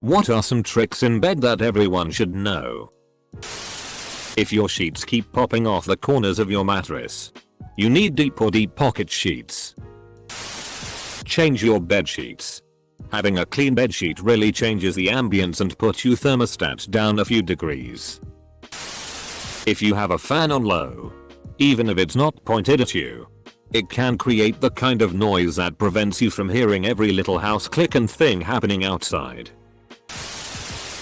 What are some tricks in bed that everyone should know? If your sheets keep popping off the corners of your mattress, you need deep or deep pocket sheets. Change your bed sheets. Having a clean bed sheet really changes the ambience and puts your thermostat down a few degrees. If you have a fan on low, even if it's not pointed at you, it can create the kind of noise that prevents you from hearing every little house click and thing happening outside.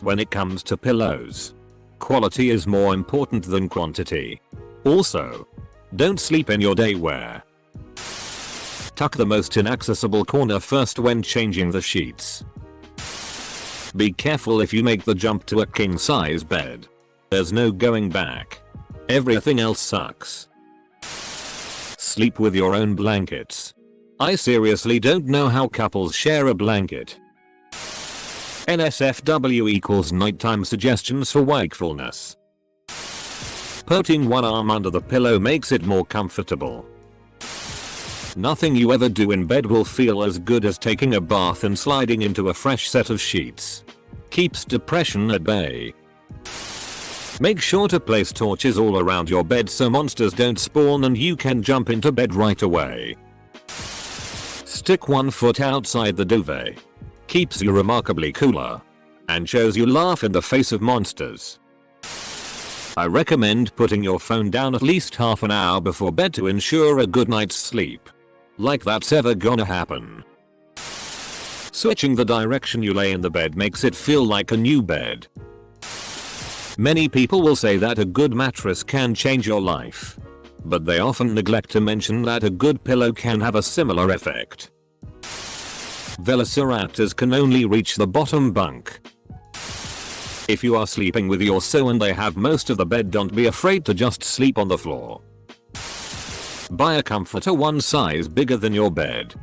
When it comes to pillows, quality is more important than quantity. Also, don't sleep in your day wear. Tuck the most inaccessible corner first when changing the sheets. Be careful if you make the jump to a king size bed. There's no going back. Everything else sucks. Sleep with your own blankets. I seriously don't know how couples share a blanket. NSFW equals nighttime suggestions for wakefulness. Putting one arm under the pillow makes it more comfortable. Nothing you ever do in bed will feel as good as taking a bath and sliding into a fresh set of sheets. Keeps depression at bay. Make sure to place torches all around your bed so monsters don't spawn and you can jump into bed right away. Stick one foot outside the duvet. Keeps you remarkably cooler. And shows you laugh in the face of monsters. I recommend putting your phone down at least half an hour before bed to ensure a good night's sleep. Like that's ever gonna happen. Switching the direction you lay in the bed makes it feel like a new bed. Many people will say that a good mattress can change your life. But they often neglect to mention that a good pillow can have a similar effect. Velociraptors can only reach the bottom bunk. If you are sleeping with your so and they have most of the bed, don't be afraid to just sleep on the floor. Buy a comforter one size bigger than your bed.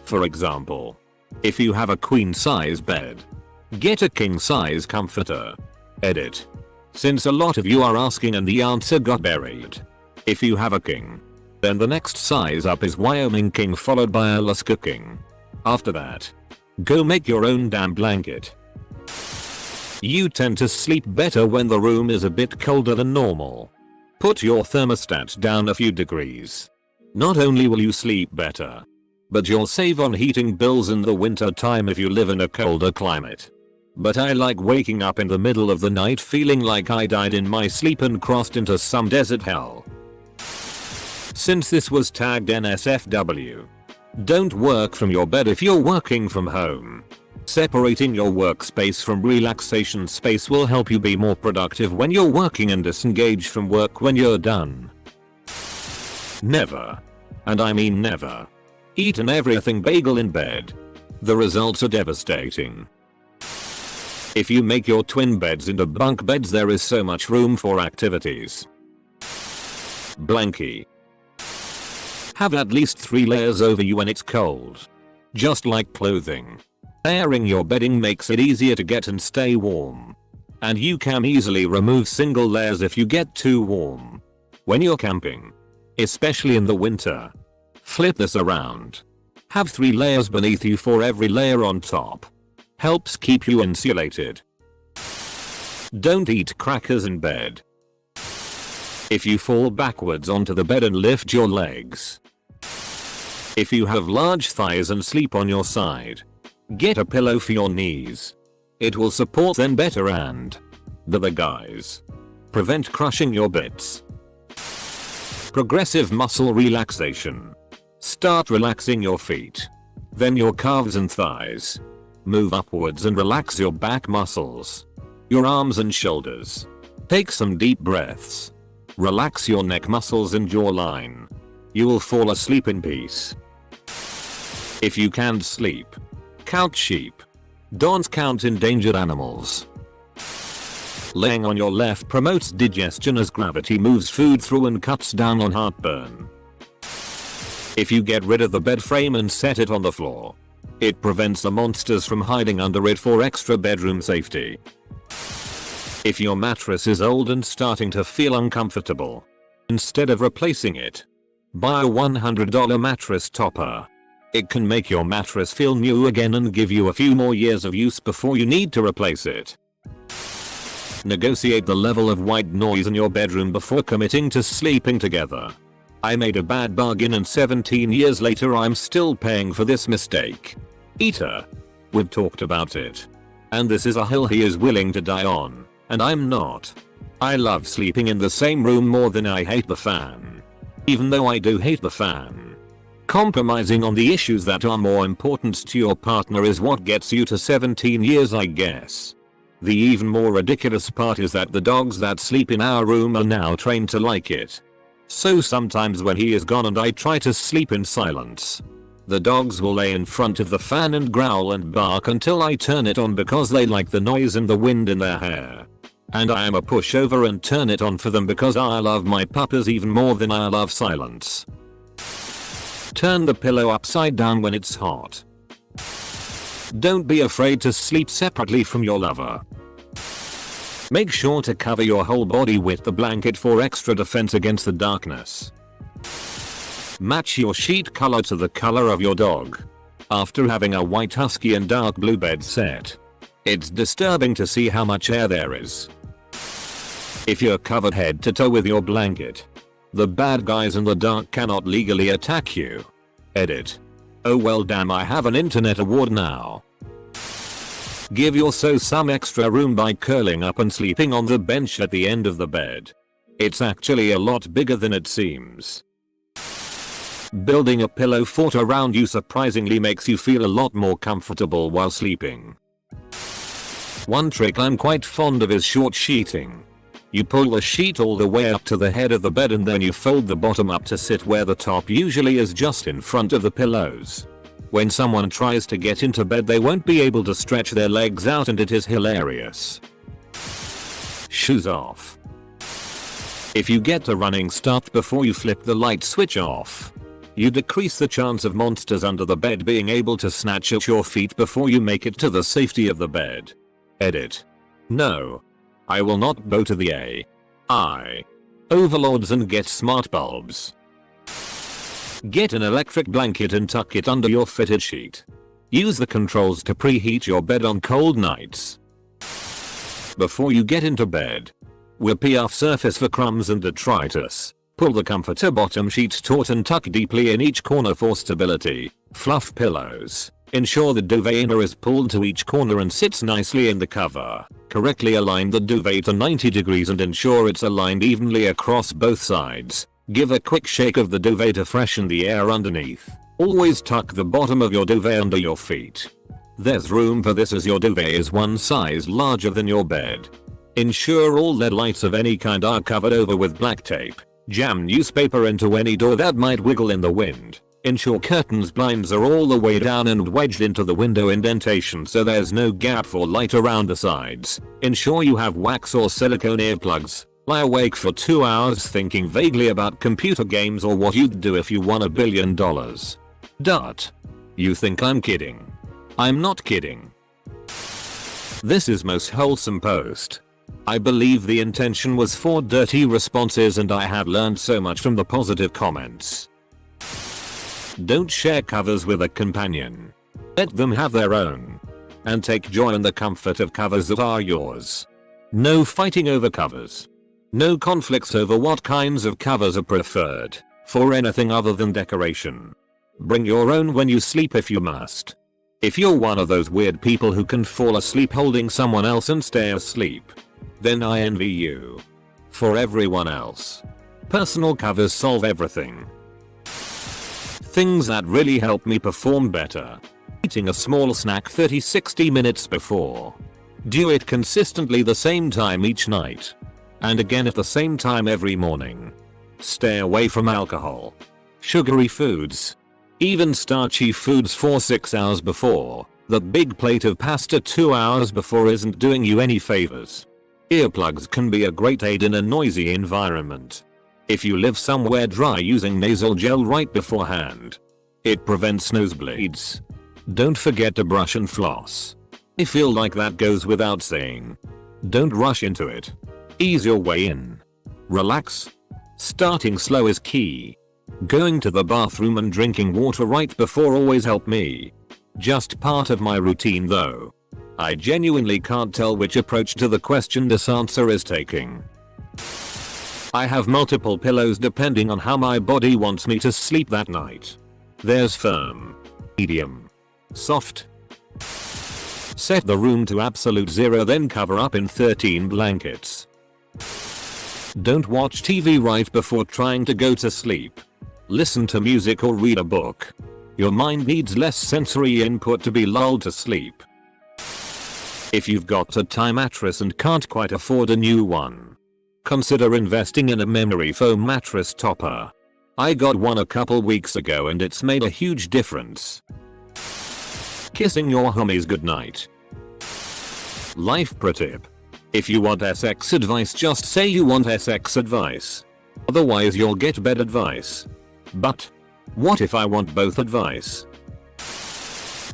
For example, if you have a queen size bed, get a king size comforter. Edit. Since a lot of you are asking and the answer got buried. If you have a king, then the next size up is Wyoming king followed by Alaska king. After that, go make your own damn blanket. You tend to sleep better when the room is a bit colder than normal. Put your thermostat down a few degrees. Not only will you sleep better, but you'll save on heating bills in the winter time if you live in a colder climate. But I like waking up in the middle of the night feeling like I died in my sleep and crossed into some desert hell. Since this was tagged NSFW, don't work from your bed if you're working from home. Separating your workspace from relaxation space will help you be more productive when you're working and disengage from work when you're done. Never, and I mean never, eat an everything bagel in bed. The results are devastating. If you make your twin beds into bunk beds, there is so much room for activities. Blankie. Have at least 3 layers over you when it's cold. Just like clothing. Airing your bedding makes it easier to get and stay warm. And you can easily remove single layers if you get too warm. When you're camping, especially in the winter, flip this around. Have 3 layers beneath you for every layer on top. Helps keep you insulated. Don't eat crackers in bed. If you fall backwards onto the bed and lift your legs. If you have large thighs and sleep on your side, get a pillow for your knees. It will support them better and the guys. Prevent crushing your bits. Progressive muscle relaxation. Start relaxing your feet. Then your calves and thighs. Move upwards and relax your back muscles. Your arms and shoulders. Take some deep breaths. Relax your neck muscles and jawline. You will fall asleep in peace. If you can't sleep, count sheep. Don't count endangered animals. Laying on your left promotes digestion as gravity moves food through and cuts down on heartburn. If you get rid of the bed frame and set it on the floor, it prevents the monsters from hiding under it for extra bedroom safety. If your mattress is old and starting to feel uncomfortable, instead of replacing it, buy a $100 mattress topper. It can make your mattress feel new again and give you a few more years of use before you need to replace it. Negotiate the level of white noise in your bedroom before committing to sleeping together. I made a bad bargain and 17 years later I'm still paying for this mistake. Eater. We've talked about it. And this is a hill he is willing to die on, and I'm not. I love sleeping in the same room more than I hate the fan. Even though I do hate the fan. Compromising on the issues that are more important to your partner is what gets you to 17 years, I guess. The even more ridiculous part is that the dogs that sleep in our room are now trained to like it. So sometimes when he is gone and I try to sleep in silence, the dogs will lay in front of the fan and growl and bark until I turn it on because they like the noise and the wind in their hair. And I am a pushover and turn it on for them because I love my puppies even more than I love silence. Turn the pillow upside down when it's hot. Don't be afraid to sleep separately from your lover. Make sure to cover your whole body with the blanket for extra defense against the darkness. Match your sheet color to the color of your dog. After having a white husky and dark blue bed set, it's disturbing to see how much air there is. If you're covered head to toe with your blanket, the bad guys in the dark cannot legally attack you. Edit. Oh well, damn, I have an internet award now. Give your so some extra room by curling up and sleeping on the bench at the end of the bed. It's actually a lot bigger than it seems. Building a pillow fort around you surprisingly makes you feel a lot more comfortable while sleeping. One trick I'm quite fond of is short sheeting. You pull the sheet all the way up to the head of the bed and then you fold the bottom up to sit where the top usually is just in front of the pillows. When someone tries to get into bed they won't be able to stretch their legs out and it is hilarious. Shoes off. If you get a running start before you flip the light switch off, you decrease the chance of monsters under the bed being able to snatch at your feet before you make it to the safety of the bed. Edit. No. I will not go to the AI overlords and get smart bulbs. Get an electric blanket and tuck it under your fitted sheet. Use the controls to preheat your bed on cold nights. Before you get into bed, whip off surface for crumbs and detritus. Pull the comforter bottom sheet taut and tuck deeply in each corner for stability. Fluff pillows. Ensure the duvet inner is pulled to each corner and sits nicely in the cover. Correctly align the duvet to 90 degrees and ensure it's aligned evenly across both sides. Give a quick shake of the duvet to freshen the air underneath. Always tuck the bottom of your duvet under your feet. There's room for this as your duvet is one size larger than your bed. Ensure all LED lights of any kind are covered over with black tape. Jam newspaper into any door that might wiggle in the wind. Ensure curtains blinds are all the way down and wedged into the window indentation so there's no gap for light around the sides. Ensure you have wax or silicone earplugs. Lie awake for 2 hours thinking vaguely about computer games or what you'd do if you won $1 billion. You think I'm kidding? I'm not kidding. This is most wholesome post. I believe the intention was for dirty responses and I have learned so much from the positive comments. Don't share covers with a companion. Let them have their own. And take joy in the comfort of covers that are yours. No fighting over covers. No conflicts over what kinds of covers are preferred for anything other than decoration. Bring your own when you sleep if you must. If you're one of those weird people who can fall asleep holding someone else and stay asleep, then I envy you. For everyone else, personal covers solve everything. Things that really help me perform better. Eating a small snack 30-60 minutes before. Do it consistently the same time each night. And again at the same time every morning. Stay away from alcohol, sugary foods, even starchy foods for 6 hours before. The big plate of pasta 2 hours before isn't doing you any favors. Earplugs can be a great aid in a noisy environment. If you live somewhere dry, using nasal gel right beforehand. It prevents nosebleeds. Don't forget to brush and floss. I feel like that goes without saying. Don't rush into it. Ease your way in. Relax. Starting slow is key. Going to the bathroom and drinking water right before always help me. Just part of my routine though. I genuinely can't tell which approach to the question this answer is taking. I have multiple pillows depending on how my body wants me to sleep that night. There's firm, medium, soft. Set the room to absolute 0, then cover up in 13 blankets. Don't watch TV right before trying to go to sleep. Listen to music or read a book. Your mind needs less sensory input to be lulled to sleep. If you've got a tie mattress and can't quite afford a new one, consider investing in a memory foam mattress topper. I got one a couple weeks ago and it's made a huge difference. Kissing your homies goodnight. Life pro tip. If you want sex advice, just say you want sex advice. Otherwise you'll get bed advice. But what if I want both advice?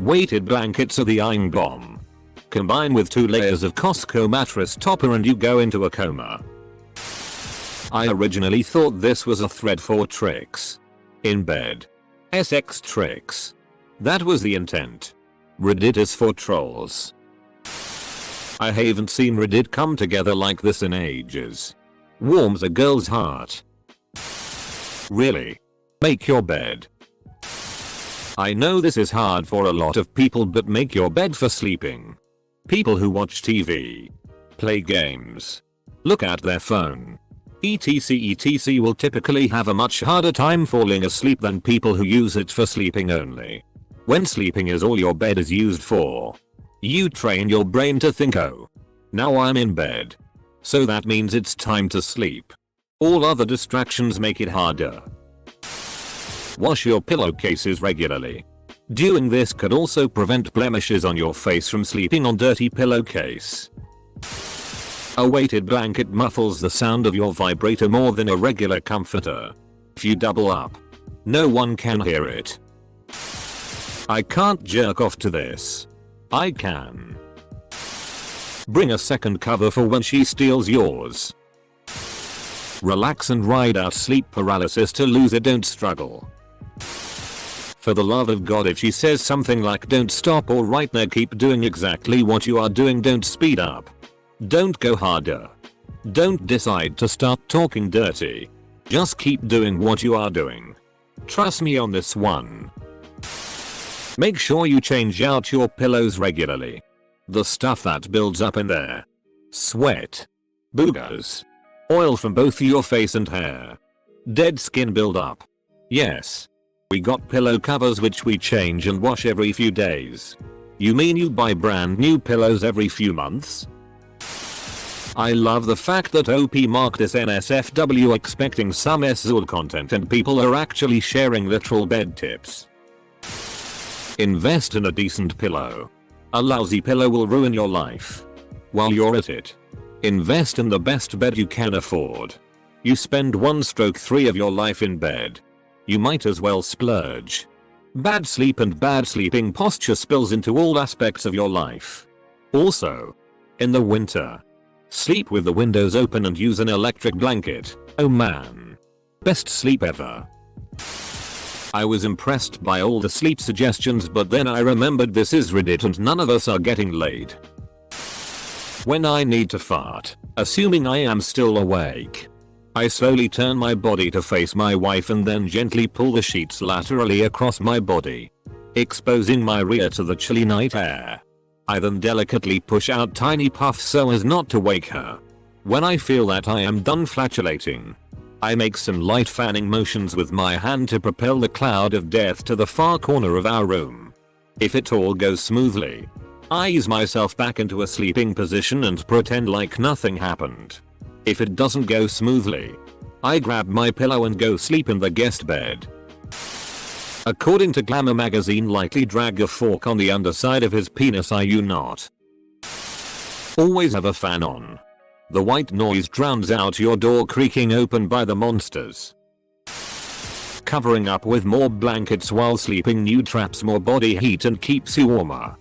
Weighted blankets are the iron bomb. Combine with 2 layers of Costco mattress topper and you go into a coma. I originally thought this was a thread for tricks. In bed. Sex tricks. That was the intent. Reddit is for trolls. I haven't seen Reddit come together like this in ages. Warms a girl's heart. Really? Make your bed. I know this is hard for a lot of people, but make your bed for sleeping. People who watch TV, play games, look at their phone, etc will typically have a much harder time falling asleep than people who use it for sleeping only. When sleeping is all your bed is used for, you train your brain to think, oh, now I'm in bed, so that means it's time to sleep. All other distractions make it harder. Wash your pillowcases regularly. Doing this could also prevent blemishes on your face from sleeping on dirty pillowcase. A weighted blanket muffles the sound of your vibrator more than a regular comforter. If you double up, no one can hear it. I can't jerk off to this. I can. Bring a second cover for when she steals yours. Relax and ride out sleep paralysis to lose it, don't struggle. For the love of God, if she says something like don't stop or right there, keep doing exactly what you are doing, don't speed up. Don't go harder. Don't decide to start talking dirty. Just keep doing what you are doing. Trust me on this one. Make sure you change out your pillows regularly. The stuff that builds up in there. Sweat. Boogers. Oil from both your face and hair. Dead skin build up. Yes. We got pillow covers which we change and wash every few days. You mean you buy brand new pillows every few months? I love the fact that OP marked this NSFW expecting some SZOD content and people are actually sharing literal bed tips. Invest in a decent pillow. A lousy pillow will ruin your life. While you're at it, invest in the best bed you can afford. You spend 1/3 of your life in bed. You might as well splurge. Bad sleep and bad sleeping posture spills into all aspects of your life. Also, in the winter, sleep with the windows open and use an electric blanket. Oh man. Best sleep ever. I was impressed by all the sleep suggestions, but then I remembered this is Reddit and none of us are getting laid. When I need to fart, assuming I am still awake, I slowly turn my body to face my wife and then gently pull the sheets laterally across my body, exposing my rear to the chilly night air. I then delicately push out tiny puffs so as not to wake her. When I feel that I am done flatulating, I make some light fanning motions with my hand to propel the cloud of death to the far corner of our room. If it all goes smoothly, I ease myself back into a sleeping position and pretend like nothing happened. If it doesn't go smoothly, I grab my pillow and go sleep in the guest bed. According to Glamour magazine, lightly drag a fork on the underside of his penis, you not. Always have a fan on. The white noise drowns out your door creaking open by the monsters. Covering up with more blankets while sleeping new traps more body heat and keeps you warmer.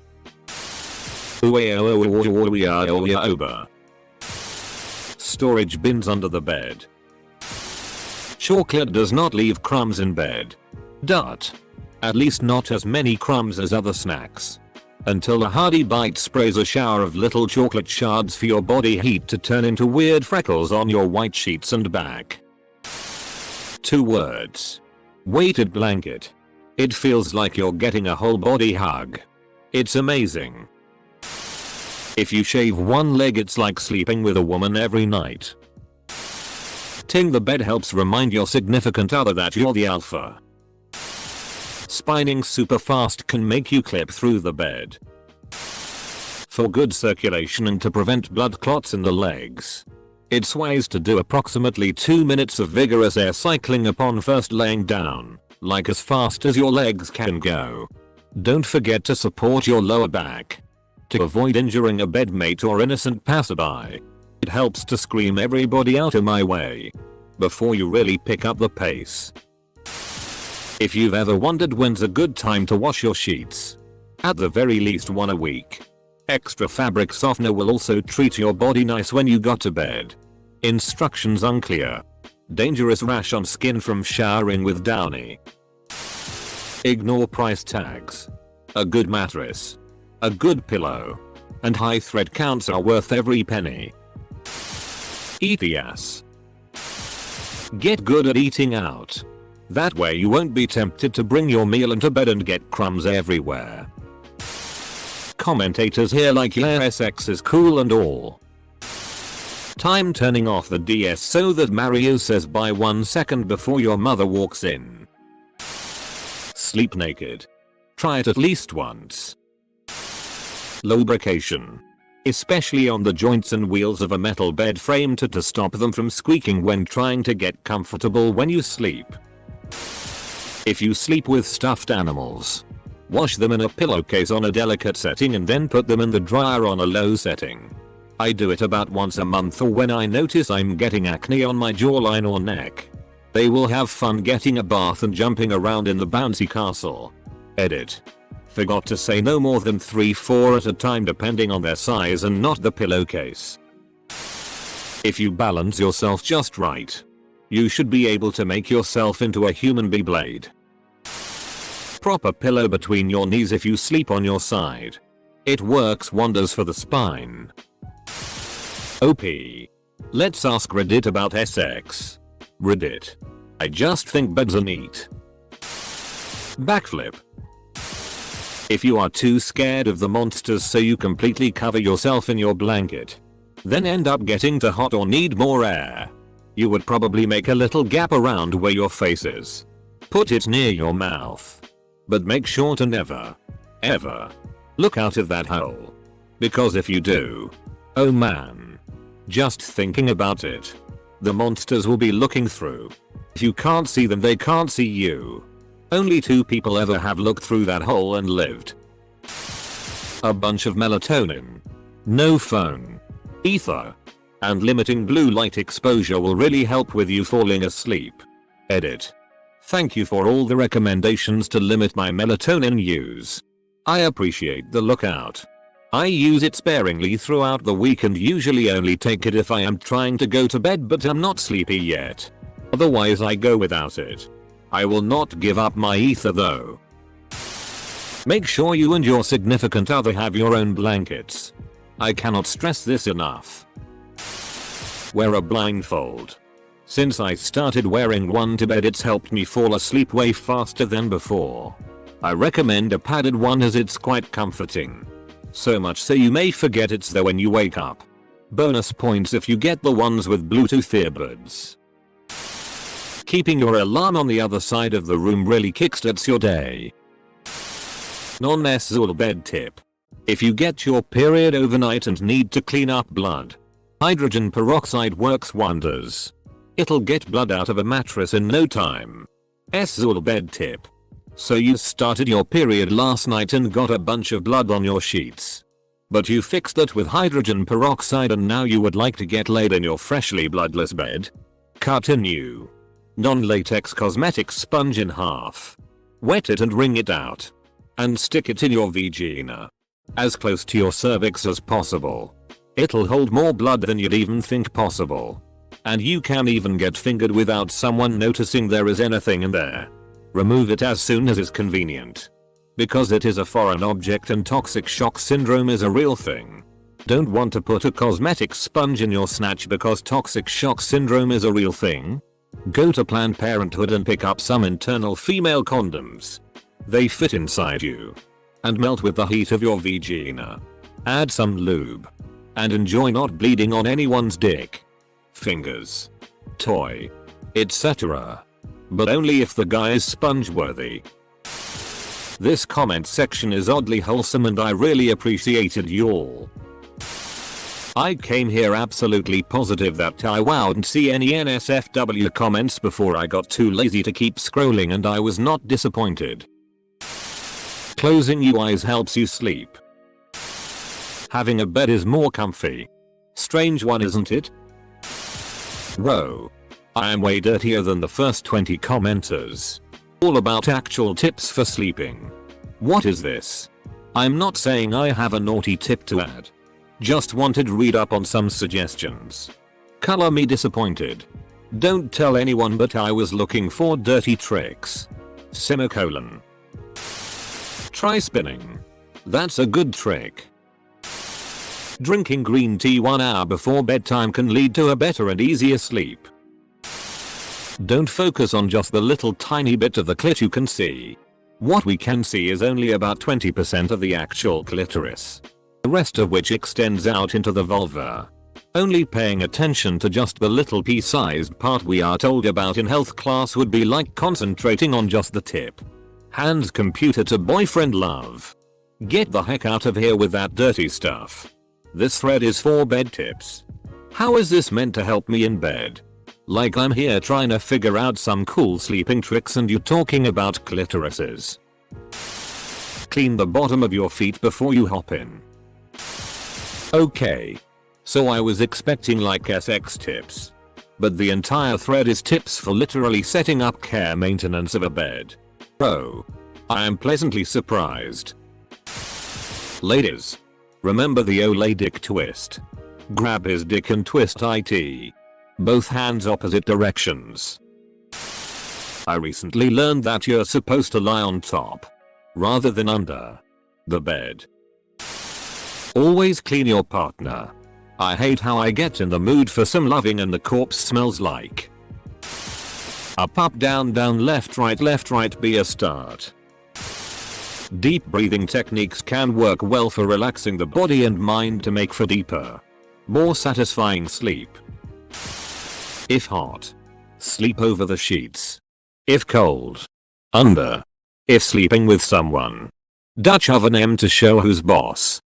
Storage bins under the bed. Chocolate does not leave crumbs in bed. At least not as many crumbs as other snacks. Until a hearty bite sprays a shower of little chocolate shards for your body heat to turn into weird freckles on your white sheets and back. 2 words. Weighted blanket. It feels like you're getting a whole body hug. It's amazing. If you shave one leg, it's like sleeping with a woman every night. Ting the bed helps remind your significant other that you're the alpha. Spining super fast can make you clip through the bed. For good circulation and to prevent blood clots in the legs. It's wise to do approximately 2 minutes of vigorous air cycling upon first laying down, like as fast as your legs can go. Don't forget to support your lower back. To avoid injuring a bedmate or innocent passerby. It helps to scream everybody out of my way. Before you really pick up the pace. If you've ever wondered when's a good time to wash your sheets. At the very least one a week. Extra fabric softener will also treat your body nice when you got to bed. Instructions unclear. Dangerous rash on skin from showering with Downy. Ignore price tags. A good mattress. A good pillow. And high thread counts are worth every penny. Eat the ass. Get good at eating out. That way you won't be tempted to bring your meal into bed and get crumbs everywhere. Commentators here like yeah SX is cool and all. Time turning off the DS so that Mario says bye 1 second before your mother walks in. Sleep naked. Try it at least once. Lubrication. Especially on the joints and wheels of a metal bed frame to stop them from squeaking when trying to get comfortable when you sleep. If you sleep with stuffed animals, wash them in a pillowcase on a delicate setting and then put them in the dryer on a low setting. I do it about once a month or when I notice I'm getting acne on my jawline or neck. They will have fun getting a bath and jumping around in the bouncy castle. Edit. Forgot to say no more than 3-4 at a time depending on their size and not the pillowcase. If you balance yourself just right, you should be able to make yourself into a human Beyblade. Proper pillow between your knees if you sleep on your side. It works wonders for the spine. OP. Let's ask Reddit about SX. Reddit. I just think beds are neat. Backflip. If you are too scared of the monsters so you completely cover yourself in your blanket, then end up getting too hot or need more air, you would probably make a little gap around where your face is. Put it near your mouth. But make sure to never, ever, look out of that hole. Because if you do, oh man, just thinking about it, the monsters will be looking through. If you can't see them, they can't see you. Only 2 people ever have looked through that hole and lived. A bunch of melatonin. No phone. Ether. And limiting blue light exposure will really help with you falling asleep. Edit. Thank you for all the recommendations to limit my melatonin use. I appreciate the lookout. I use it sparingly throughout the week and usually only take it if I am trying to go to bed but I'm not sleepy yet. Otherwise I go without it. I will not give up my ether though. Make sure you and your significant other have your own blankets. I cannot stress this enough. Wear a blindfold. Since I started wearing one to bed, it's helped me fall asleep way faster than before. I recommend a padded one as it's quite comforting. So much so you may forget it's there when you wake up. Bonus points if you get the ones with Bluetooth earbuds. Keeping your alarm on the other side of the room really kickstarts your day. Non-SZOL bed tip. If you get your period overnight and need to clean up blood, hydrogen peroxide works wonders. It'll get blood out of a mattress in no time. SZOL bed tip. So you started your period last night and got a bunch of blood on your sheets. But you fixed it with hydrogen peroxide and now you would like to get laid in your freshly bloodless bed? Cut a new non-latex cosmetic sponge in half. Wet it and wring it out. And stick it in your vagina. As close to your cervix as possible. It'll hold more blood than you'd even think possible. And you can even get fingered without someone noticing there is anything in there. Remove it as soon as is convenient. Because it is a foreign object and toxic shock syndrome is a real thing. Don't want to put a cosmetic sponge in your snatch because toxic shock syndrome is a real thing? Go to Planned Parenthood and pick up some internal female condoms. They fit inside you and melt with the heat of your vagina. Add some lube and enjoy not bleeding on anyone's dick, fingers, toy, etc. But only if the guy is sponge worthy. This comment section is oddly wholesome and I really appreciated y'all. I came here absolutely positive that I wouldn't see any NSFW comments before I got too lazy to keep scrolling and I was not disappointed. Closing your eyes helps you sleep. Having a bed is more comfy. Strange one, isn't it? Whoa. I am way dirtier than the first 20 commenters. All about actual tips for sleeping. What is this? I'm not saying I have a naughty tip to add. Just wanted to read up on some suggestions. Color me disappointed. Don't tell anyone but I was looking for dirty tricks. Semicolon. Try spinning. That's a good trick. Drinking green tea 1 hour before bedtime can lead to a better and easier sleep. Don't focus on just the little tiny bit of the clit you can see. What we can see is only about 20% of the actual clitoris. The rest of which extends out into the vulva. Only paying attention to just the little pea-sized part we are told about in health class would be like concentrating on just the tip. Hand computer to boyfriend love. Get the heck out of here with that dirty stuff. This thread is for bed tips. How is this meant to help me in bed? Like I'm here trying to figure out some cool sleeping tricks and you talking about clitorises. Clean the bottom of your feet before you hop in. Okay. So I was expecting like SX tips. But the entire thread is tips for literally setting up care maintenance of a bed. Oh. I am pleasantly surprised. Ladies. Remember the Olay dick twist. Grab his dick and twist it. Both hands opposite directions. I recently learned that you're supposed to lie on top. Rather than under. The bed. Always clean your partner. I hate how I get in the mood for some loving and the corpse smells like. Up down down left right be a start. Deep breathing techniques can work well for relaxing the body and mind to make for deeper, more satisfying sleep. If hot, sleep over the sheets. If cold, under. If sleeping with someone, Dutch oven to show who's boss.